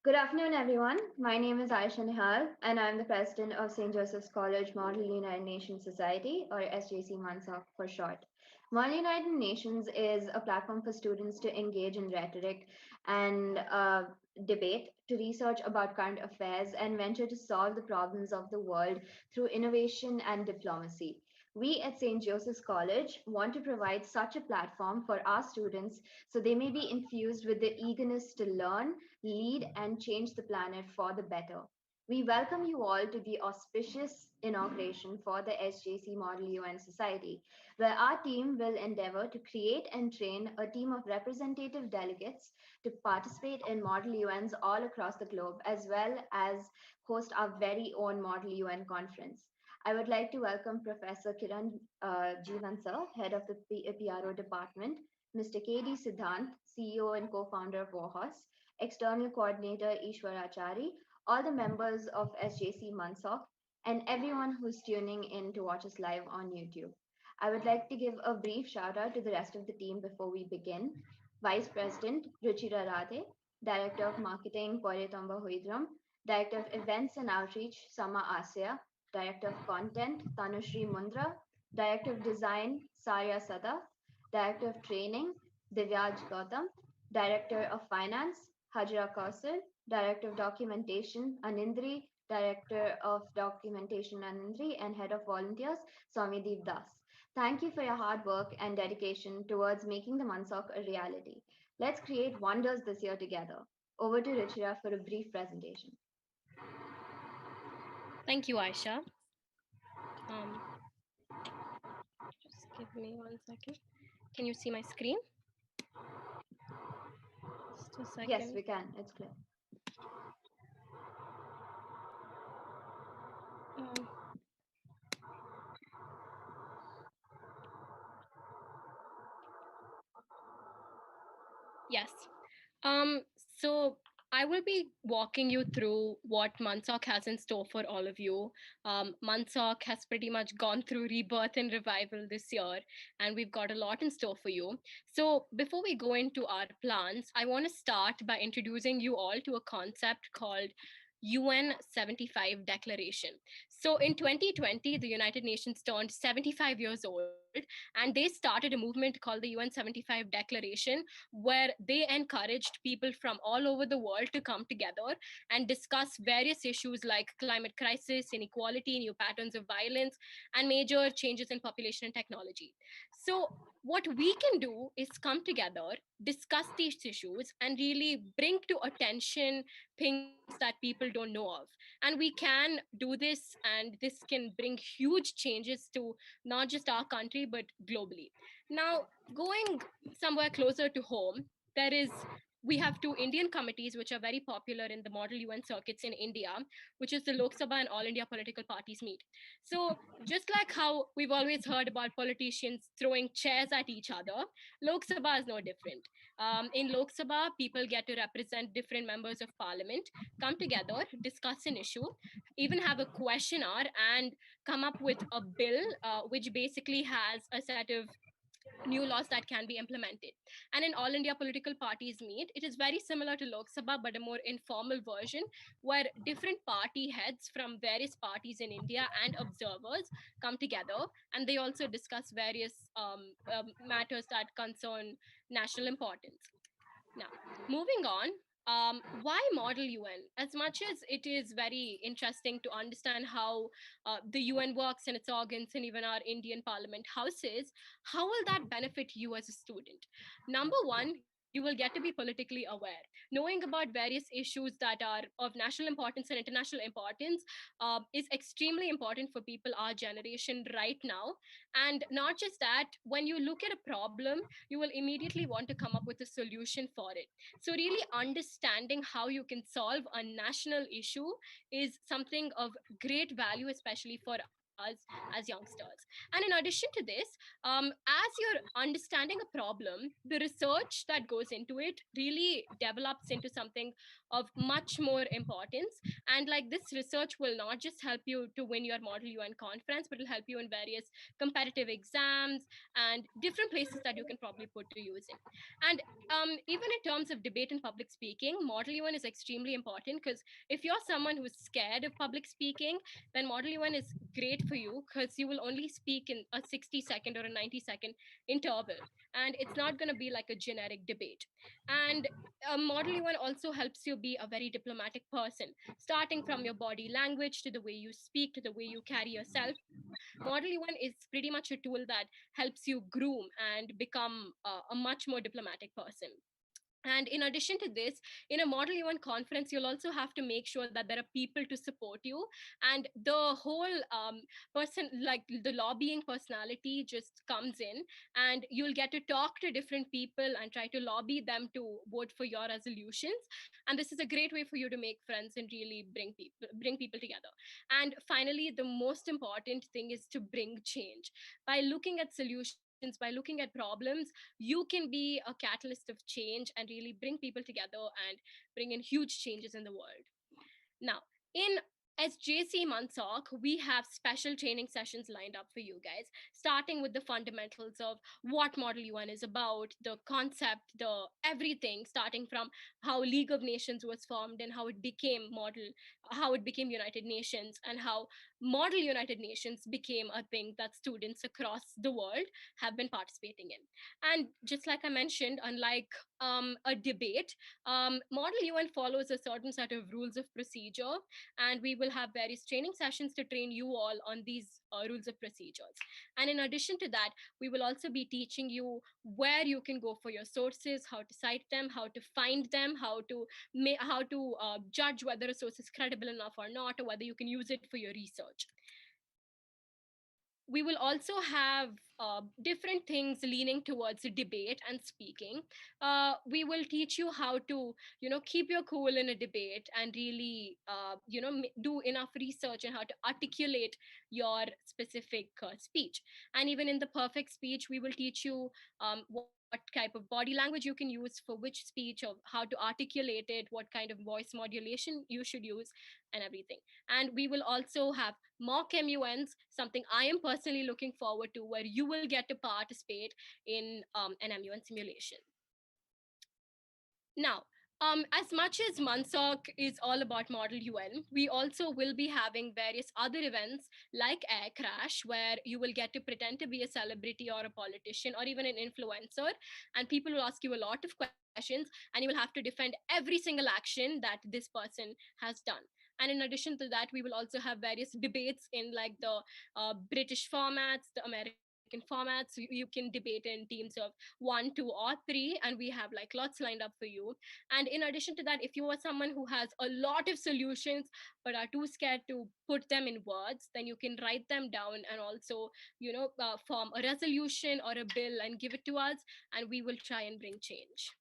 Good afternoon, everyone. My name is Aisha Nihal, and I'm the president of St. Joseph's College Model United Nations Society, or SJC MUNSOC for short. Model United Nations is a platform for students to engage in rhetoric and debate, to research about current affairs, and venture to solve the problems of the world through innovation and diplomacy. We at St. Joseph's College want to provide such a platform for our students so they may be infused with the eagerness to learn, lead, and change the planet for the better. We welcome you all to the auspicious inauguration for the SJC Model UN Society, where our team will endeavor to create and train a team of representative delegates to participate in Model UNs all across the globe, as well as host our very own Model UN conference. I would like to welcome Professor Kiran Jeevan Head of the PRO Department, Mr. K.D. Siddhant, CEO and co-founder of Warhorse, External Coordinator Ishwar Achari, all the members of SJC Mansoc, and everyone who's tuning in to watch us live on YouTube. I would like to give a brief shout out to the rest of the team before we begin. Vice President Ruchira Radhe, Director of Marketing Tomba Huidram, Director of Events and Outreach Sama Asya, Director of Content Tanushri Mundra, Director of Design Sarya Sada, Director of Training Divyaj Gautam, Director of Finance Hajra Kausar, Director of Documentation Anindri, Director of Documentation Anindri, and Head of Volunteers Swamideep Das. Thank you for your hard work and dedication towards making the Mansoc a reality. Let's create wonders this year together. Over to Ruchira for a brief presentation. Thank you, Aisha. Just give me 1 second. Can you see my screen? Just a second. Yes, we can. It's clear. Um, yes. So I will be walking you through what MUNSOC has in store for all of you. MUNSOC has pretty much gone through rebirth and revival this year, and we've got a lot in store for you. So before we go into our plans, I want to start by introducing you all to a concept called UN 75 Declaration. So in 2020, the United Nations turned 75 years old, and they started a movement called the UN 75 Declaration, where they encouraged people from all over the world to come together and discuss various issues like climate crisis, inequality, new patterns of violence, and major changes in population and technology. So what we can do is come together, discuss these issues, and really bring to attention things that people don't know of. And we can do this, and this can bring huge changes to not just our country, but globally. Now, going somewhere closer to home, there is we have two Indian committees which are very popular in the model UN circuits in India, which is the Lok Sabha and All India political parties meet. So just like how we've always heard about politicians throwing chairs at each other, Lok Sabha is no different. In Lok Sabha, people get to represent different members of parliament, come together, discuss an issue, even have a question hour, and come up with a bill which basically has a set of new laws that can be implemented. And in All India political parties meet, it is very similar to Lok Sabha, but a more informal version where different party heads from various parties in India and observers come together, and they also discuss various matters that concern national importance. Now, moving on, why model UN? As much as it is very interesting to understand how the UN works and its organs and even our Indian parliament houses, how will that benefit you as a student? Number one, you will get to be politically aware. Knowing about various issues that are of national importance and international importance is extremely important for people our generation right now. And not just that, when you look at a problem, you will immediately want to come up with a solution for it. So, really understanding how you can solve a national issue is something of great value, especially for us as youngsters. And in addition to this, as you're understanding a problem, the research that goes into it really develops into something of much more importance. And like this research will not just help you to win your Model UN conference, but it'll help you in various competitive exams and different places that you can probably put to use in. And even in terms of debate and public speaking, Model UN is extremely important because if you're someone who's scared of public speaking, then Model UN is great for you because you will only speak in a 60-second or a 90-second interval. And it's not going to be like a generic debate. And Model UN also helps you be a very diplomatic person, starting from your body language to the way you speak to the way you carry yourself. Model UN is pretty much a tool that helps you groom and become a much more diplomatic person. And in addition to this, in a Model UN conference, you'll also have to make sure that there are people to support you. And the whole person, like the lobbying personality, just comes in, and you'll get to talk to different people and try to lobby them to vote for your resolutions. And this is a great way for you to make friends and really bring people together. And finally, the most important thing is to bring change. By looking at solutions, by looking at problems, you can be a catalyst of change and really bring people together and bring in huge changes in the world. Now, in SJC Mansoc, we have special training sessions lined up for you guys, starting with the fundamentals of what Model UN is about, the concept, the everything, starting from how League of Nations was formed and how it became United Nations, and how Model United Nations became a thing that students across the world have been participating in. And just like I mentioned, unlike a debate, Model UN follows a certain set of rules of procedure, and we will have various training sessions to train you all on these rules of procedures. And in addition to that, we will also be teaching you where you can go for your sources, how to cite them, how to find them, how to judge whether a source is credible enough or not, or whether you can use it for your research. We will also have different things leaning towards debate and speaking. We will teach you how to, keep your cool in a debate and really, do enough research and how to articulate your specific speech. And even in the perfect speech, we will teach you what type of body language you can use for which speech, or how to articulate it, what kind of voice modulation you should use, and everything. And we will also have mock MUNs, something I am personally looking forward to, where you will get to participate in an MUN simulation. Now, as much as MUNSOC is all about Model UN, we also will be having various other events like Air Crash, where you will get to pretend to be a celebrity or a politician or even an influencer, and people will ask you a lot of questions, and you will have to defend every single action that this person has done. And in addition to that, we will also have various debates in like the British formats, the American formats. You can debate in teams of 1, 2, or 3, and we have like lots lined up for you. And in addition to that, if you are someone who has a lot of solutions but are too scared to put them in words, then you can write them down and also, form a resolution or a bill and give it to us, and we will try and bring change.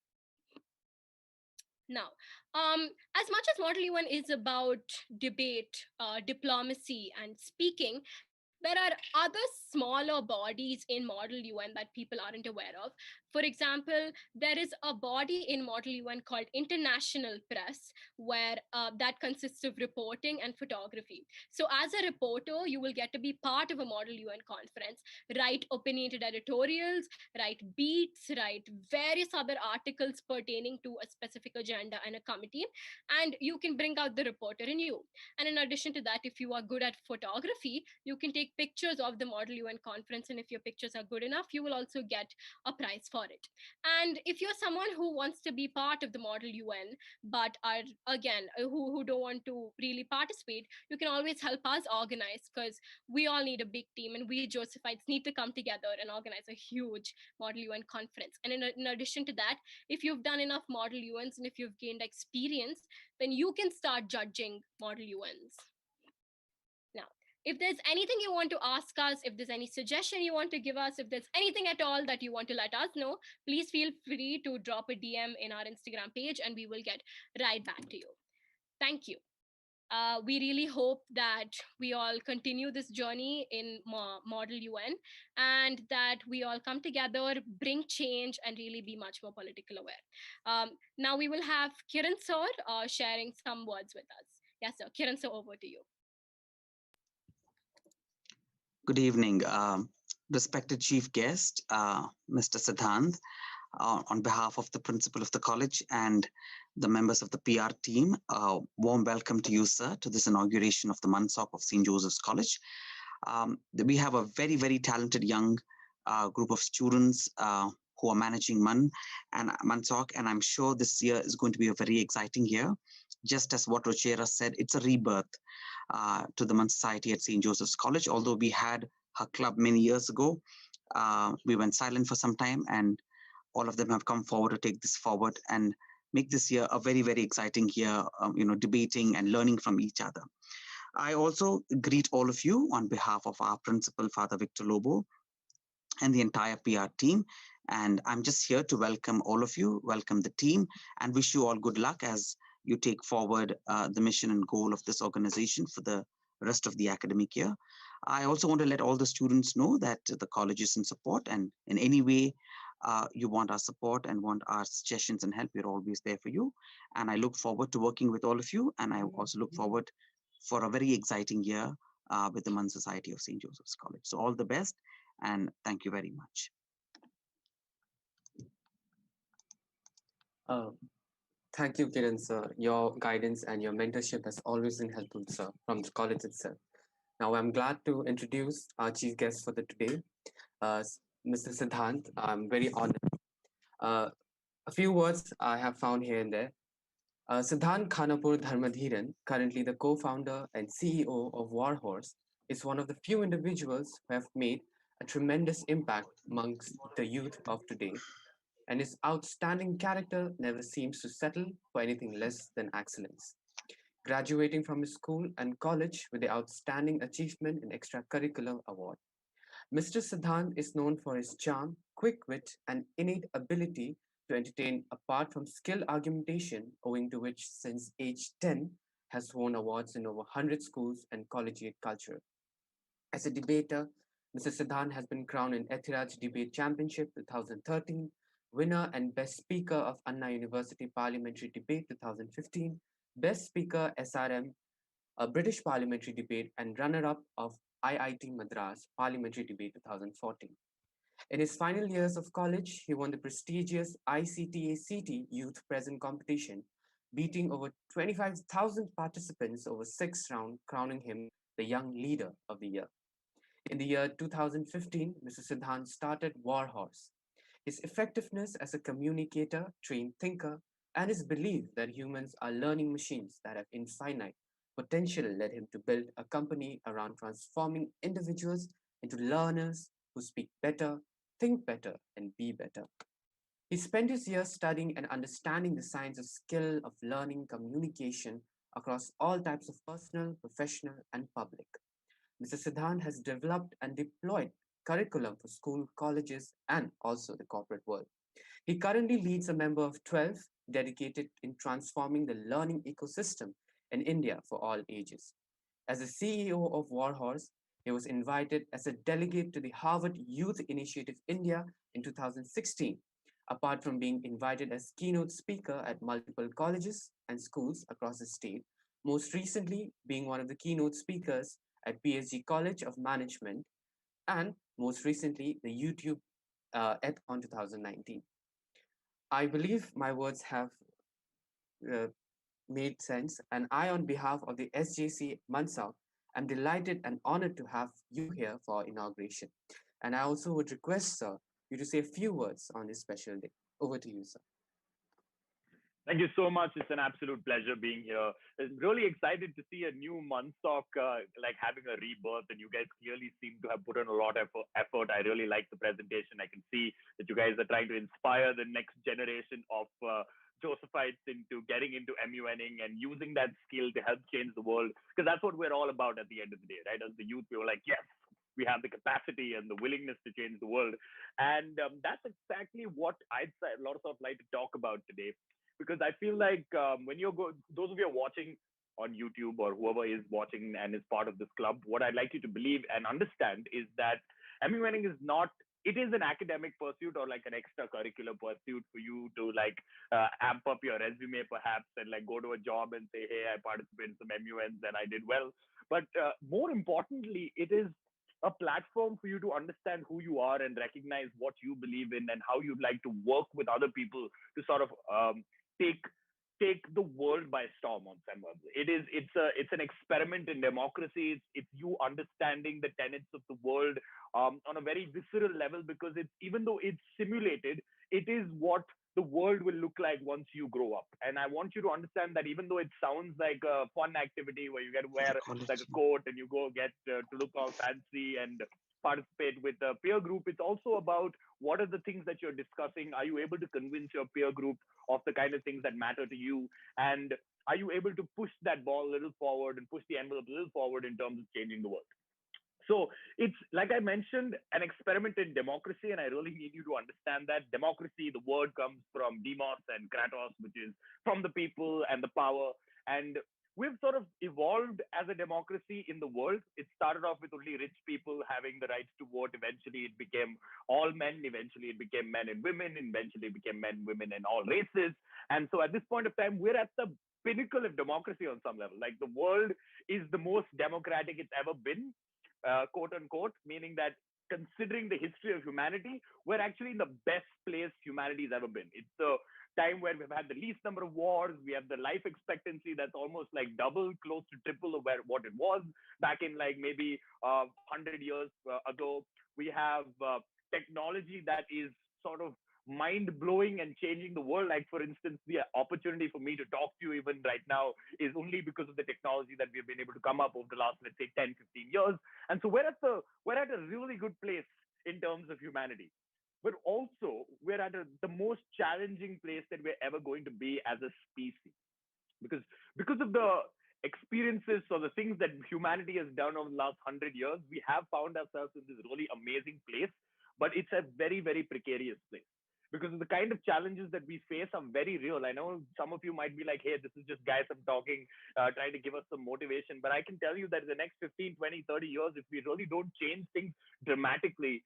Now, as much as Model UN is about debate, diplomacy, and speaking, there are other smaller bodies in Model UN that people aren't aware of. For example, there is a body in Model UN called International Press, where that consists of reporting and photography. So, as a reporter, you will get to be part of a Model UN conference, write opinionated editorials, write beats, write various other articles pertaining to a specific agenda and a committee, and you can bring out the reporter in you. And in addition to that, if you are good at photography, you can take pictures of the Model UN conference, and if your pictures are good enough, you will also get a prize for it. And if you're someone who wants to be part of the Model UN, but are again who don't want to really participate, you can always help us organize, because we all need a big team, and we Josephites need to come together and organize a huge Model UN conference. And in addition to that, if you've done enough Model UNs and if you've gained experience, then you can start judging Model UNs. Now, if there's anything you want to ask us, if there's any suggestion you want to give us, if there's anything at all that you want to let us know, please feel free to drop a DM in our Instagram page and we will get right back to you. Thank you. We really hope that we all continue this journey in Model UN, and that we all come together, bring change, and really be much more political aware. Now we will have Kiran sir sharing some words with us. Yes, sir. Kiran sir, over to you. Good evening, respected chief guest, Mr. Siddhant. On behalf of the principal of the college and the members of the PR team, warm welcome to you, sir, to this inauguration of the MUNSOC of St. Joseph's College. We have a very, very talented young group of students who are managing and MUNSOC, and I'm sure this year is going to be a very exciting year. Just as what Rochera said, it's a rebirth to the MUN Society at St. Joseph's College. Although we had her club many years ago, we went silent for some time, and all of them have come forward to take this forward and make this year a very, very exciting year, debating and learning from each other. I also greet all of you on behalf of our principal, Father Victor Lobo, and the entire PR team. And I'm just here to welcome all of you, welcome the team, and wish you all good luck as you take forward the mission and goal of this organization for the rest of the academic year. I also want to let all the students know that the college is in support, and in any way you want our support and want our suggestions and help, we're always there for you. And I look forward to working with all of you. And I also look forward for a very exciting year with the MUN Society of St. Joseph's College. So all the best, and thank you very much. Thank you, Kiran sir. Your guidance and your mentorship has always been helpful, sir, from the college itself. Now, I'm glad to introduce our chief guest for the today, Mr. Siddhant. I'm very honored. A few words I have found here and there. Siddhant Khanapur Dharmadhiran, currently the co-founder and CEO of Warhorse, is one of the few individuals who have made a tremendous impact amongst the youth of today, and his outstanding character never seems to settle for anything less than excellence. Graduating from his school and college with the Outstanding Achievement in Extracurricular Award, Mr. Siddhant is known for his charm, quick wit, and innate ability to entertain apart from skilled argumentation, owing to which since age 10 has won awards in over 100 schools and collegiate culture. As a debater, Mr. Siddhant has been crowned in Ethiraj Debate Championship 2013, winner and Best Speaker of Anna University Parliamentary Debate 2015, Best Speaker SRM, a British Parliamentary Debate, and runner-up of IIT Madras Parliamentary Debate 2014. In his final years of college, he won the prestigious ICTA-CT Youth Present Competition, beating over 25,000 participants over 6 rounds, crowning him the Young Leader of the Year. In the year 2015, Mr. Siddhant started Warhorse. His effectiveness as a communicator, trained thinker, and his belief that humans are learning machines that have infinite potential led him to build a company around transforming individuals into learners who speak better, think better, and be better. He spent his years studying and understanding the science of skill of learning communication across all types of personal, professional, and public. Mr. Siddhant has developed and deployed curriculum for school, colleges, and also the corporate world. He currently leads a member of 12 dedicated in transforming the learning ecosystem in India for all ages. As the CEO of Warhorse, he was invited as a delegate to the Harvard Youth Initiative India in 2016, apart from being invited as keynote speaker at multiple colleges and schools across the state, most recently being one of the keynote speakers at PSG College of Management, and most recently the YouTube Ethon 2019. I believe my words have uh, made sense, and I, on behalf of the SJC MUNSOC, am delighted and honored to have you here for our inauguration. And I also would request, sir, you to say a few words on this special day. Over to you, sir. Thank you so much. It's an absolute pleasure being here. I'm really excited to see a new MUNSOC like having a rebirth, and you guys clearly seem to have put in a lot of effort. I really like the presentation. I can see that you guys are trying to inspire the next generation of Josephites into getting into MUNing and using that skill to help change the world, because that's what we're all about at the end of the day, right? As the youth, we were like, yes, we have the capacity and the willingness to change the world. And that's exactly what I'd say a lot of like to talk about today, because I feel like when those of you are watching, on YouTube or whoever is watching and is part of this club, what I'd like you to believe and understand is that MUNing is not, it is an academic pursuit or like an extracurricular pursuit for you to like amp up your resume perhaps and like go to a job and say, hey, I participated in some MUNs and I did well. But more importantly, it is a platform for you to understand who you are and recognize what you believe in and how you'd like to work with other people to sort of take the world by storm on some level. It's an experiment in democracy. It's you understanding the tenets of the world on a very visceral level, because it's, even though it's simulated, it is what the world will look like once you grow up. And I want you to understand that even though it sounds like a fun activity where you get to For the wear like college. a coat and you go get to look all fancy and participate with a peer group, it's also about what are the things that you're discussing. Are you able to convince your peer group of the kind of things that matter to you? And are you able to push that ball a little forward and push the envelope a little forward in terms of changing the world? So it's, like I mentioned, an experiment in democracy, and I really need you to understand that democracy, the word comes from demos and kratos, which is from the people and the power. And we've sort of evolved as a democracy in the world. It started off with only rich people having the rights to vote. Eventually, it became all men. Eventually, it became men and women. Eventually, it became men, women, and all races. And so at this point of time, we're at the pinnacle of democracy on some level. Like, the world is the most democratic it's ever been, quote unquote, meaning that considering the history of humanity, we're actually in the best place humanity's ever been. It's the time where we've had the least number of wars. We have the life expectancy that's almost like double, close to triple of what it was back in like maybe 100 years ago. We have technology that is sort of mind blowing and changing the world. Like, for instance, the opportunity for me to talk to you even right now is only because of the technology that we've been able to come up over the last, let's say, 10, 15 years. And so we're at a really good place in terms of humanity. But also, we're at the most challenging place that we're ever going to be as a species, because of the experiences or the things that humanity has done over the last 100 years. We have found ourselves in this really amazing place, but it's a very, very precarious place, because of the kind of challenges that we face are very real. I know some of you might be like, hey, this is just guys I'm talking, trying to give us some motivation. But I can tell you that in the next 15, 20, 30 years, if we really don't change things dramatically,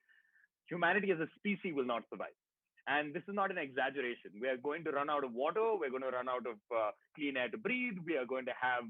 humanity as a species will not survive. And this is not an exaggeration. We are going to run out of water. We're going to run out of clean air to breathe. We are going to have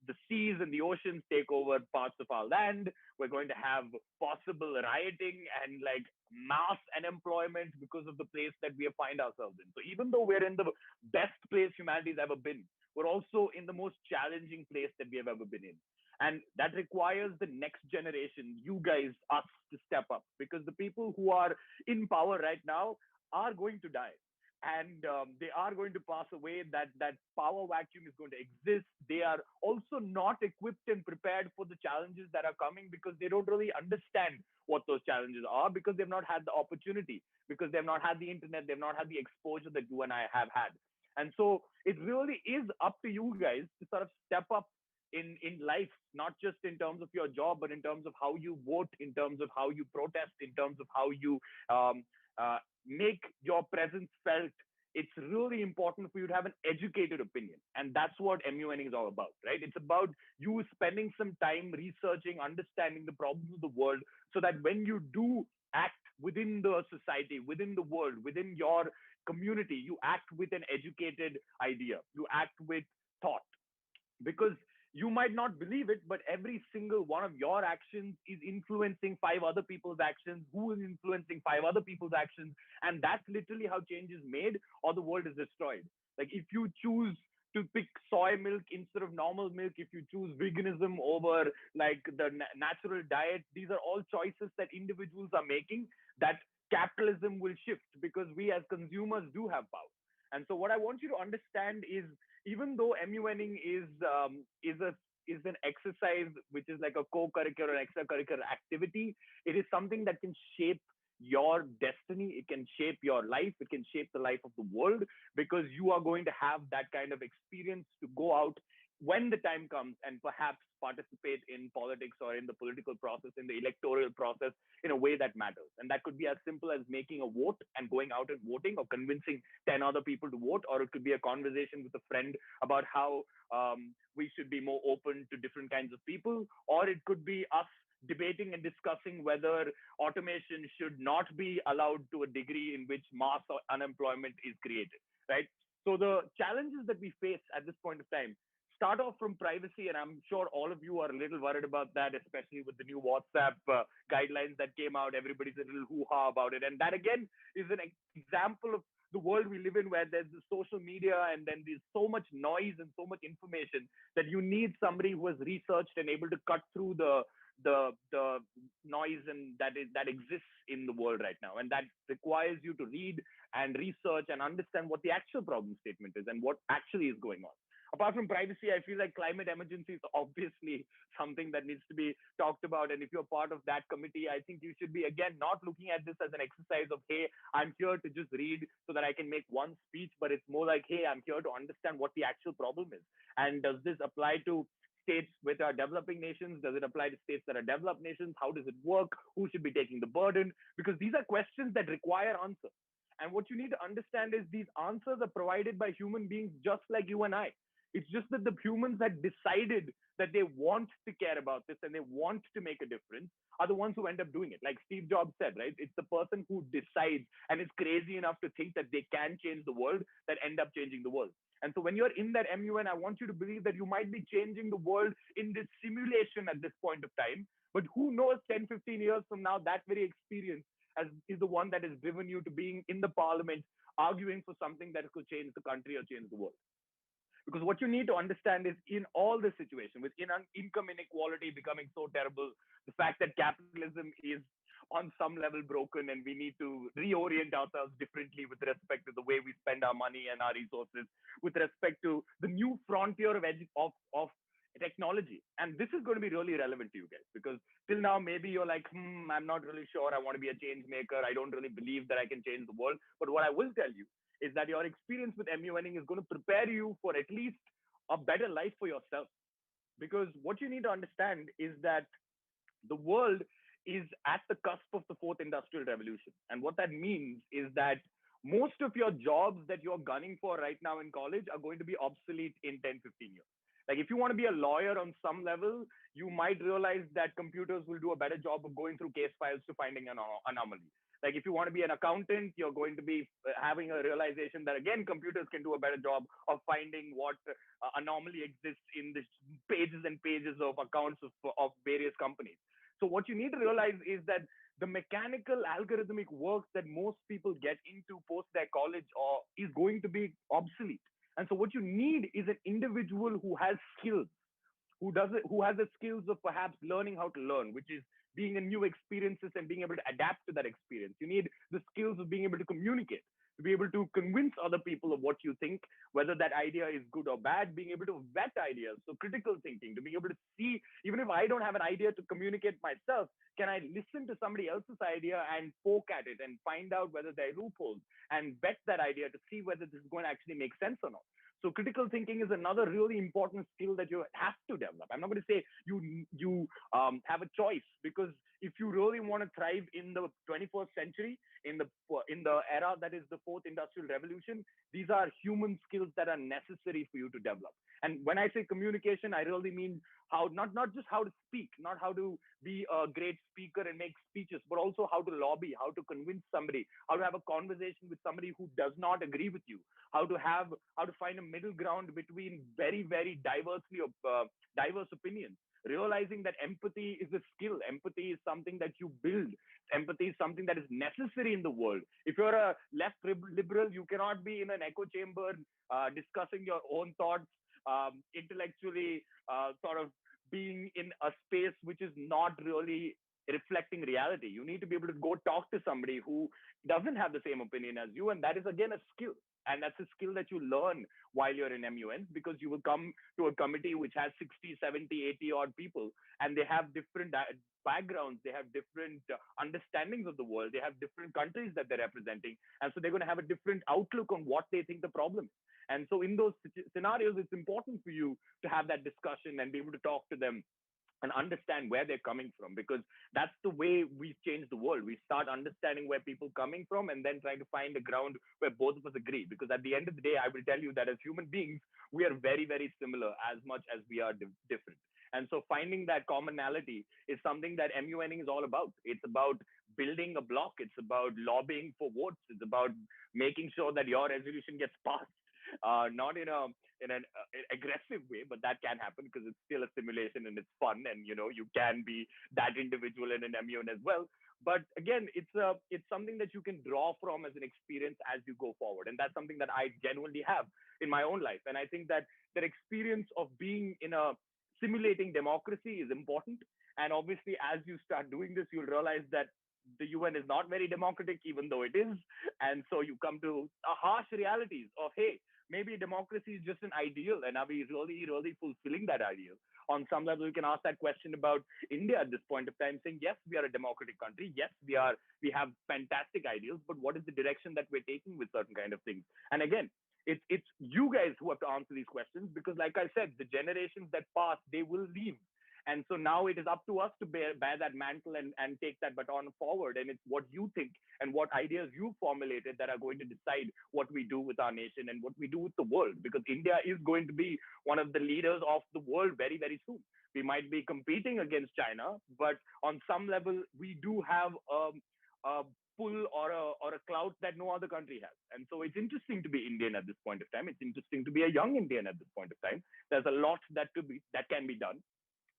the seas and the oceans take over parts of our land. We're going to have possible rioting and like mass unemployment because of the place that we find ourselves in. So even though we're in the best place humanity's ever been, we're also in the most challenging place that we have ever been in. And that requires the next generation, you guys, us, to step up, because the people who are in power right now are going to die, and they are going to pass away. That power vacuum is going to exist. They are also not equipped and prepared for the challenges that are coming, because they don't really understand what those challenges are, because they've not had the opportunity, because they've not had the internet, they've not had the exposure that you and I have had. And so it really is up to you guys to sort of step up in life, not just in terms of your job, but in terms of how you vote, in terms of how you protest, in terms of how you um, make your presence felt. It's really important for you to have an educated opinion. And that's what MUNing is all about, right? It's about you spending some time researching, understanding the problems of the world, so that when you do act within the society, within the world, within your community, you act with an educated idea, you act with thought. Because you might not believe it, but every single one of your actions is influencing five other people's actions, who is influencing five other people's actions. And that's literally how change is made, or the world is destroyed. Like, if you choose to pick soy milk instead of normal milk, if you choose veganism over like the natural diet, these are all choices that individuals are making, that capitalism will shift, because we as consumers do have power. And so what I want you to understand is, even though MUNing is an exercise which is like a co-curricular and extracurricular activity, it is something that can shape your destiny. It can shape your life. It can shape the life of the world, because you are going to have that kind of experience to go out when the time comes, and perhaps participate in politics or in the political process, in the electoral process, in a way that matters. And that could be as simple as making a vote and going out and voting, or convincing 10 other people to vote, or it could be a conversation with a friend about how we should be more open to different kinds of people, or it could be us debating and discussing whether automation should not be allowed to a degree in which mass unemployment is created, right? So the challenges that we face at this point of time start off from privacy, and I'm sure all of you are a little worried about that, especially with the new WhatsApp guidelines that came out. Everybody's a little hoo-ha about it, and that again is an example of the world we live in, where there's the social media and then there's so much noise and so much information that you need somebody who has researched and able to cut through the noise and that exists in the world right now, and that requires you to read and research and understand what the actual problem statement is and what actually is going on. Apart from privacy, I feel like climate emergency is obviously something that needs to be talked about. And if you're part of that committee, I think you should be, again, not looking at this as an exercise of, hey, I'm here to just read so that I can make one speech, but it's more like, hey, I'm here to understand what the actual problem is. And does this apply to states which are developing nations? Does it apply to states that are developed nations? How does it work? Who should be taking the burden? Because these are questions that require answers. And what you need to understand is these answers are provided by human beings just like you and I. It's just that the humans that decided that they want to care about this and they want to make a difference are the ones who end up doing it. Like Steve Jobs said, right? It's the person who decides and is crazy enough to think that they can change the world that end up changing the world. And so when you're in that MUN, I want you to believe that you might be changing the world in this simulation at this point of time. But who knows, 10, 15 years from now, that very experience is the one that has driven you to being in the parliament, arguing for something that could change the country or change the world. Because what you need to understand is, in all this situation, with income inequality becoming so terrible, the fact that capitalism is on some level broken, and we need to reorient ourselves differently with respect to the way we spend our money and our resources, with respect to the new frontier of technology. And this is going to be really relevant to you guys, because till now, maybe you're like, I'm not really sure I want to be a change maker. I don't really believe that I can change the world. But what I will tell you is that your experience with MUNing is going to prepare you for at least a better life for yourself. Because what you need to understand is that the world is at the cusp of the fourth industrial revolution. And what that means is that most of your jobs that you're gunning for right now in college are going to be obsolete in 10, 15 years. Like if you want to be a lawyer on some level, you might realize that computers will do a better job of going through case files to finding an anomaly. Like if you want to be an accountant, you're going to be having a realization that, again, computers can do a better job of finding what anomaly exists in the pages and pages of accounts of various companies. So what you need to realize is that the mechanical algorithmic work that most people get into post their college or is going to be obsolete. And so what you need is an individual who has skills, who has the skills of perhaps learning how to learn, which is being in new experiences and being able to adapt to that experience. You need the skills of being able to communicate, to be able to convince other people of what you think, whether that idea is good or bad, being able to vet ideas. So critical thinking, to be able to see, even if I don't have an idea to communicate myself, can I listen to somebody else's idea and poke at it and find out whether there are loopholes and vet that idea to see whether this is going to actually make sense or not. So critical thinking is another really important skill that you have to develop. I'm not going to say you have a choice, because if you really want to thrive in the 21st century, in the era that is the fourth industrial revolution, these are human skills that are necessary for you to develop. And when I say communication, I really mean how not just how to speak, not how to be a great speaker and make speeches, but also how to lobby, how to convince somebody, how to have a conversation with somebody who does not agree with you, how to find a middle ground between very, very diverse opinions. Realizing that empathy is a skill. Empathy is something that you build. Empathy is something that is necessary in the world. If you're a left liberal, you cannot be in an echo chamber discussing your own thoughts, intellectually sort of being in a space which is not really reflecting reality. You need to be able to go talk to somebody who doesn't have the same opinion as you. And that is, again, a skill. And that's a skill that you learn while you're in MUNs, because you will come to a committee which has 60, 70, 80 odd people, and they have different backgrounds. They have different understandings of the world. They have different countries that they're representing. And so they're going to have a different outlook on what they think the problem is. And so in those scenarios, it's important for you to have that discussion and be able to talk to them and understand where they're coming from, because that's the way we change the world. We start understanding where people are coming from and then trying to find a ground where both of us agree, because at the end of the day, I will tell you that as human beings, we are very, very similar as much as we are different. And so finding that commonality is something that MUNing is all about. It's about building a block. It's about lobbying for votes. It's about making sure that your resolution gets passed, not in an aggressive way, but that can happen because it's still a simulation and it's fun, and you can be that individual in an MUN as well. But again, it's something that you can draw from as an experience as you go forward, and that's something that I genuinely have in my own life. And I think that that experience of being in a simulating democracy is important. And obviously, as you start doing this, you'll realize that the UN is not very democratic, even though it is. And so you come to harsh realities of, hey, maybe democracy is just an ideal, and are we really, really fulfilling that ideal? On some level, we can ask that question about India at this point of time, saying, yes, we are a democratic country. Yes, we have fantastic ideals, but what is the direction that we're taking with certain kind of things? And again, it's you guys who have to answer these questions, because like I said, the generations that pass, they will leave. And so now it is up to us to bear that mantle and take that baton forward. And it's what you think and what ideas you formulated that are going to decide what we do with our nation and what we do with the world. Because India is going to be one of the leaders of the world very, very soon. We might be competing against China, but on some level, we do have a pull or a clout that no other country has. And so it's interesting to be Indian at this point of time. It's interesting to be a young Indian at this point of time. There's a lot that can be done,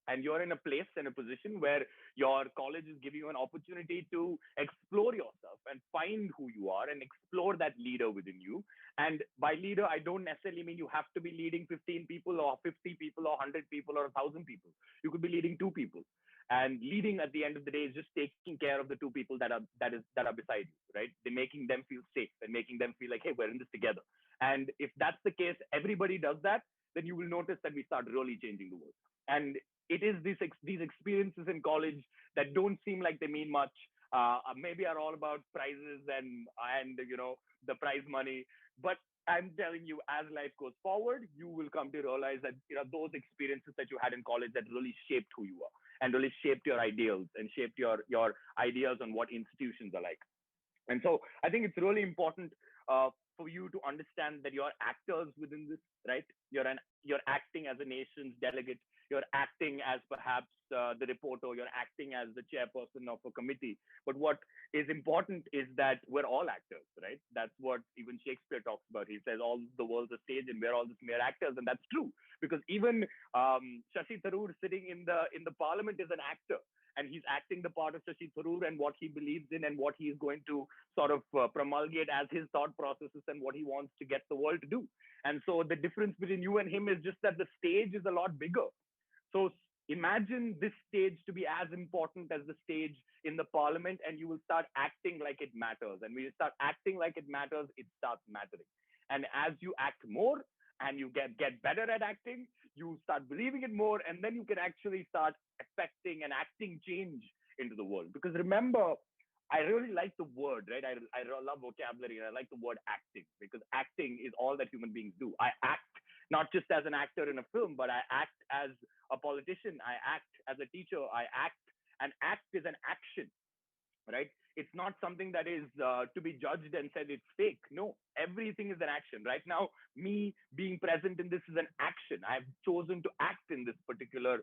and you're in a place and a position where your college is giving you an opportunity to explore yourself and find who you are and explore that leader within you. And by leader, I don't necessarily mean you have to be leading 15 people or 50 people or 100 people or 1,000 people. You could be leading 2 people. And leading at the end of the day is just taking care of the 2 people that are beside you, right? They're making them feel safe and making them feel like, hey, we're in this together. And if that's the case, everybody does that, then you will notice that we start really changing the world. And it is these experiences in college that don't seem like they mean much. Maybe are all about prizes and the prize money. But I'm telling you, as life goes forward, you will come to realize that those experiences that you had in college that really shaped who you are and really shaped your ideals and shaped your ideas on what institutions are like. And so I think it's really important for you to understand that you're actors within this, right? You're acting as a nation's delegate. You're acting as perhaps the reporter. You're acting as the chairperson of a committee. But what is important is that we're all actors, right? That's what even Shakespeare talks about. He says all the world's a stage and we're all just mere actors, and that's true, because even Shashi Tharoor sitting in the parliament is an actor. And he's acting the part of Shashi Tharoor and what he believes in and what he is going to sort of promulgate as his thought processes and what he wants to get the world to do. And so the difference between you and him is just that the stage is a lot bigger. So imagine this stage to be as important as the stage in the parliament, and you will start acting like it matters. And when you start acting like it matters, it starts mattering. And as you act more and you get better at acting, you start believing it more, and then you can actually start affecting and acting change into the world. Because remember, I really like the word, right? I love vocabulary, and I like the word acting, because acting is all that human beings do. I act not just as an actor in a film, but I act as a politician. I act as a teacher. I act, and act is an action, right? It's not something that is to be judged and said it's fake. No, everything is an action. Right now, me being present in this is an action. I've chosen to act in this particular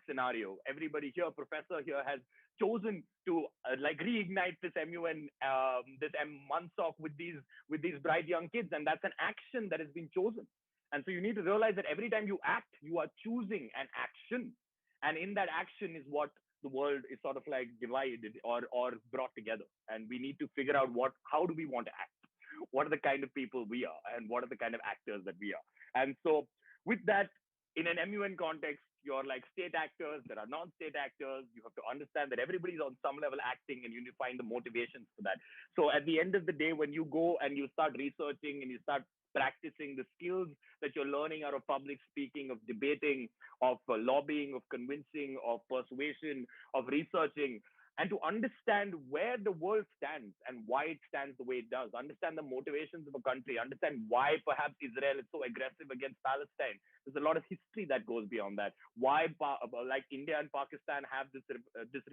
scenario. Everybody here, professor here, has chosen to reignite this MUN, this MUNSOC with these bright young kids, and that's an action that has been chosen. And so you need to realize that every time you act, you are choosing an action, and in that action is what the world is sort of like divided or brought together. And we need to figure out how do we want to act? What are the kind of people we are, and what are the kind of actors that we are? And so with that, in an MUN context, you're like state actors, there are non-state actors. You have to understand that everybody's on some level acting, and you need to find the motivations for that. So at the end of the day, when you go and you start researching and you start practicing the skills that you're learning out of public speaking, of debating, of lobbying, of convincing, of persuasion, of researching, and to understand where the world stands and why it stands the way it does, understand the motivations of a country, understand why perhaps Israel is so aggressive against Palestine. There's a lot of history that goes beyond that. Why, like India and Pakistan have this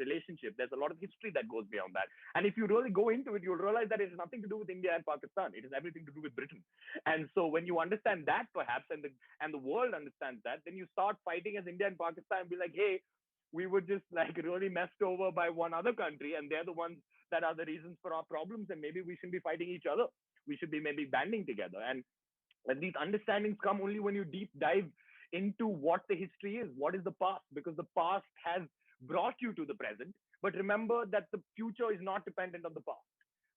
relationship. There's a lot of history that goes beyond that. And if you really go into it, you'll realize that it has nothing to do with India and Pakistan. It has everything to do with Britain. And so when you understand that, perhaps, and the world understands that, then you start fighting as India and Pakistan and be like, hey, we were just like really messed over by one other country, and they're the ones that are the reasons for our problems, and maybe we shouldn't be fighting each other. We should be maybe banding together. And these understandings come only when you deep dive into what the history is, what is the past, because the past has brought you to the present. But remember that the future is not dependent on the past.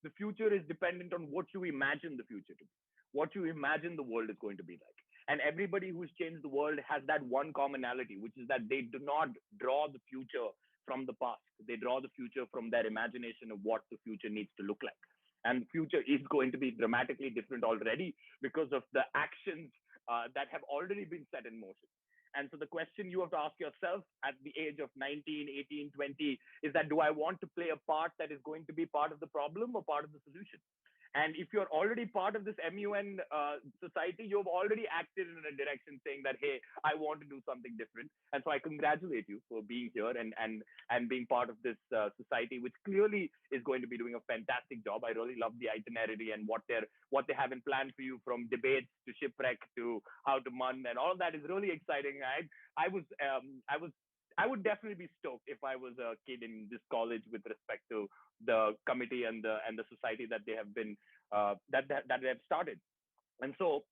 The future is dependent on what you imagine the future to be, what you imagine the world is going to be like. And everybody who's changed the world has that one commonality, which is that they do not draw the future from the past. They draw the future from their imagination of what the future needs to look like. And the future is going to be dramatically different already because of the actions that have already been set in motion. And so the question you have to ask yourself at the age of 19, 18, 20 is that, do I want to play a part that is going to be part of the problem or part of the solution? And if you're already part of this MUN society, you've already acted in a direction saying that, hey, I want to do something different. And so I congratulate you for being here and being part of this society, which clearly is going to be doing a fantastic job. I really love the itinerary and what they have in plan for you, from debates to shipwreck to how to MUN, and all of that is really exciting. I would definitely be stoked if I was a kid in this college with respect to the committee and the society that they have been that they have started. And so,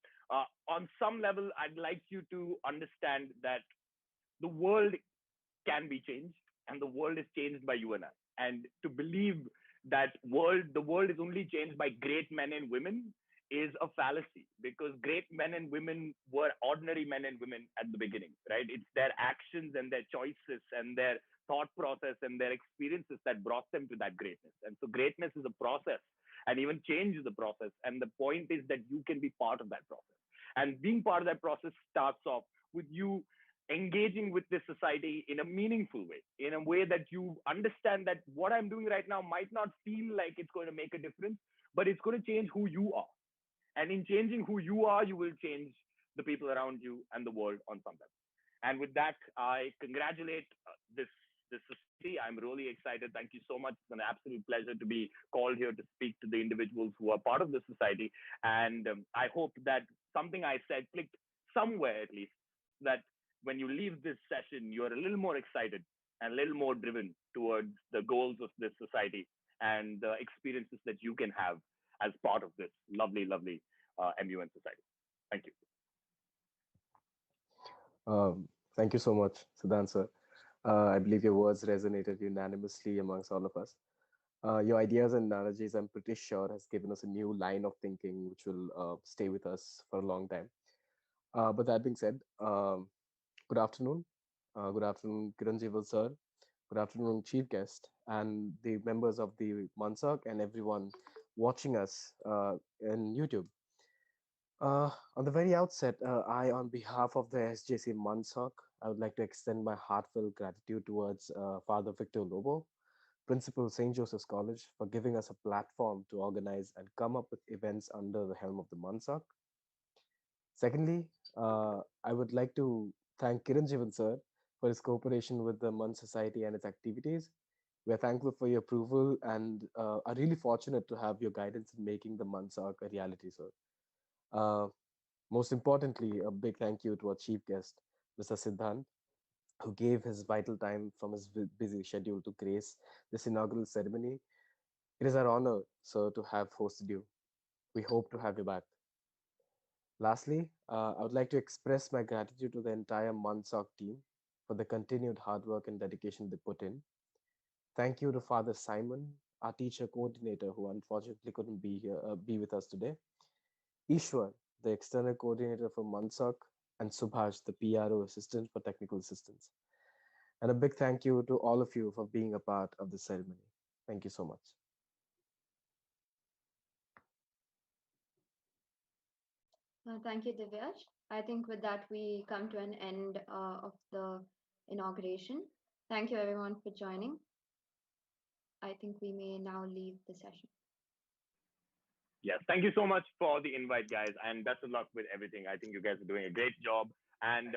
on some level, I'd like you to understand that the world can be changed, and the world is changed by you and I. And to believe that the world is only changed by great men and women is a fallacy, because great men and women were ordinary men and women at the beginning, right? It's their actions and their choices and their thought process and their experiences that brought them to that greatness. And so greatness is a process, and even change is a process. And the point is that you can be part of that process. And being part of that process starts off with you engaging with this society in a meaningful way, in a way that you understand that what I'm doing right now might not feel like it's going to make a difference, but it's going to change who you are. And in changing who you are, you will change the people around you and the world on some level. And with that, I congratulate this society. I'm really excited. Thank you so much. It's an absolute pleasure to be called here to speak to the individuals who are part of the society. And I hope that something I said clicked somewhere, at least, that when you leave this session, you're a little more excited and a little more driven towards the goals of this society and the experiences that you can have as part of this lovely, lovely MUN society. Thank you. Thank you so much, Siddhant sir. I believe your words resonated unanimously amongst all of us. Your ideas and analogies, I'm pretty sure, has given us a new line of thinking which will stay with us for a long time. But that being said, good afternoon. Good afternoon, Kiranjival sir. Good afternoon, chief guest, and the members of the MUNSOC and everyone watching us in YouTube. On the very outset, on behalf of the SJC MUNSOC, I would like to extend my heartfelt gratitude towards Father Victor Lobo, Principal St. Joseph's College, for giving us a platform to organize and come up with events under the helm of the MUNSOC. Secondly, I would like to thank Kiran Jivan sir for his cooperation with the MUN Society and its activities. We are thankful for your approval and are really fortunate to have your guidance in making the MUNSOC a reality, sir. Uh, Most importantly, a big thank you to our chief guest, Mr. Siddhant, who gave his vital time from his busy schedule to grace this inaugural ceremony. It is our honor, sir, to have hosted you. We hope to have you back. Lastly, I would like to express my gratitude to the entire MUNSOC team for the continued hard work and dedication they put in. Thank you to Father Simon, our teacher coordinator, who unfortunately couldn't be with us today. Ishwar, the external coordinator for MUNSOC, and Subhash, the PRO assistant for technical assistance. And a big thank you to all of you for being a part of the ceremony. Thank you so much. Thank you, Divyash. I think with that, we come to an end of the inauguration. Thank you, everyone, for joining. I think we may now leave the session. Yes, thank you so much for the invite, guys, and best of luck with everything. I think you guys are doing a great job. And